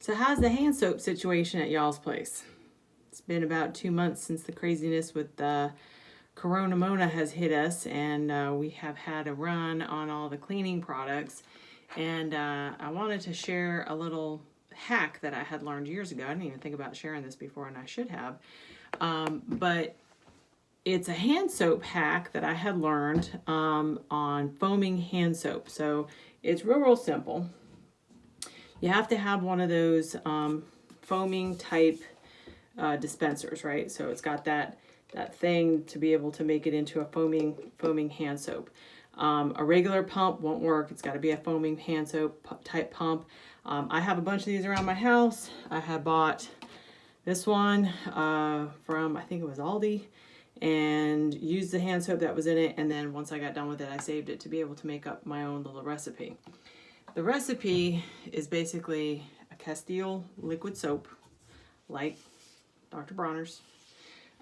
So how's the hand soap situation at y'all's place? It's been about 2 months since the craziness with Corona Mona has hit us, and we have had a run on all the cleaning products. And I wanted to share a little hack that I had learned years ago. I didn't even think about sharing this before, and I should have. But it's a hand soap hack that I had learned on foaming hand soap. So it's real simple. You have to have one of those foaming type dispensers, right? So it's got that thing to be able to make it into a foaming hand soap. A regular pump won't work. It's got to be a foaming hand soap type pump. I have a bunch of these around my house. I had bought this one from, I think it was Aldi, and used the hand soap that was in it. And then once I got done with it, I saved it to be able to make up my own little recipe. The recipe is basically a Castile liquid soap, like Dr. Bronner's.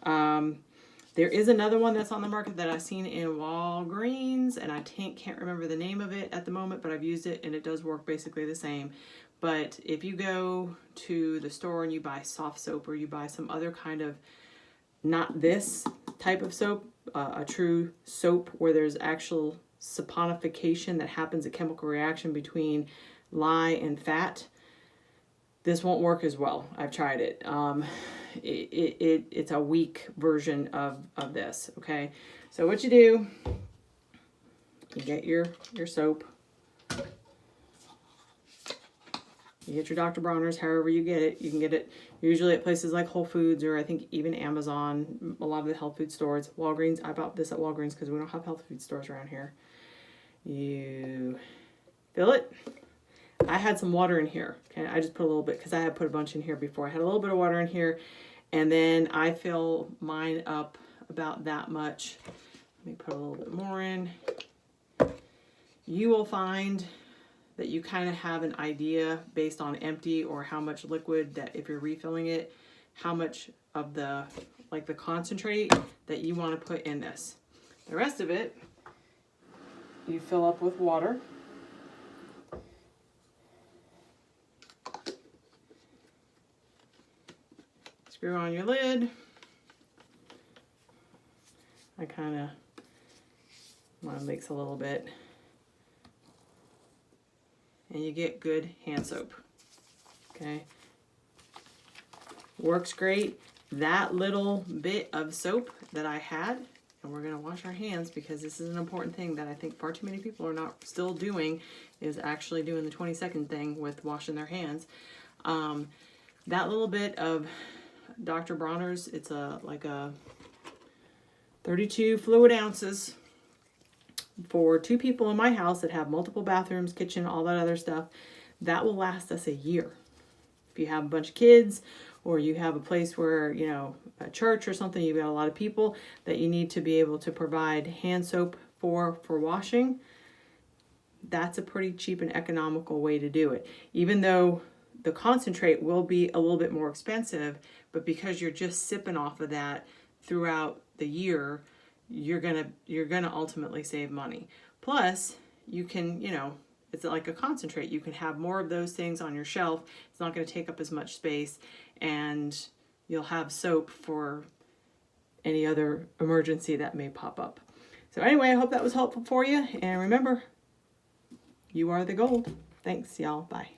There is another one that's on the market that I've seen in Walgreens, and I can't remember the name of it at the moment, but I've used it and it does work basically the same. But if you go to the store and you buy soft soap, or you buy some other kind of, not this type of soap, a true soap where there's actual saponification that happens, a chemical reaction between lye and fat, this won't work as well. I've tried it. It's a weak version of this. Okay, so what you do, you get your soap, you get your Dr. Bronner's, however you get it. You can get it usually at places like Whole Foods, or I think even Amazon, a lot of the health food stores. Walgreens, I bought this at Walgreens because we don't have health food stores around here. You fill it. I had some water in here. Okay, I just put a little bit because I had put a bunch in here before. I had a little bit of water in here, and then I fill mine up about that much. Let me put a little bit more in. You will find that you kind of have an idea based on empty or how much liquid, that if you're refilling it, how much of the concentrate that you want to put in this. The rest of it, you fill up with water. Screw on your lid. I kind of want to mix a little bit. And you get good hand soap. Okay. Works great. That little bit of soap that I had, and we're going to wash our hands because this is an important thing that I think far too many people are not still doing, is actually doing the 20-second thing with washing their hands. That little bit of Dr. Bronner's, it's like a 32 fluid ounces for 2 people in my house that have multiple bathrooms, kitchen, all that other stuff. That will last us a year. If you have a bunch of kids, or you have a place where, you know, a church or something, you've got a lot of people that you need to be able to provide hand soap for washing, that's a pretty cheap and economical way to do it. Even though the concentrate will be a little bit more expensive, but because you're just sipping off of that throughout the year, you're gonna ultimately save money. Plus, you can, you know, it's like a concentrate. You can have more of those things on your shelf. It's not going to take up as much space, and you'll have soap for any other emergency that may pop up. So anyway, I hope that was helpful for you. And remember, you are the gold. Thanks, y'all. Bye.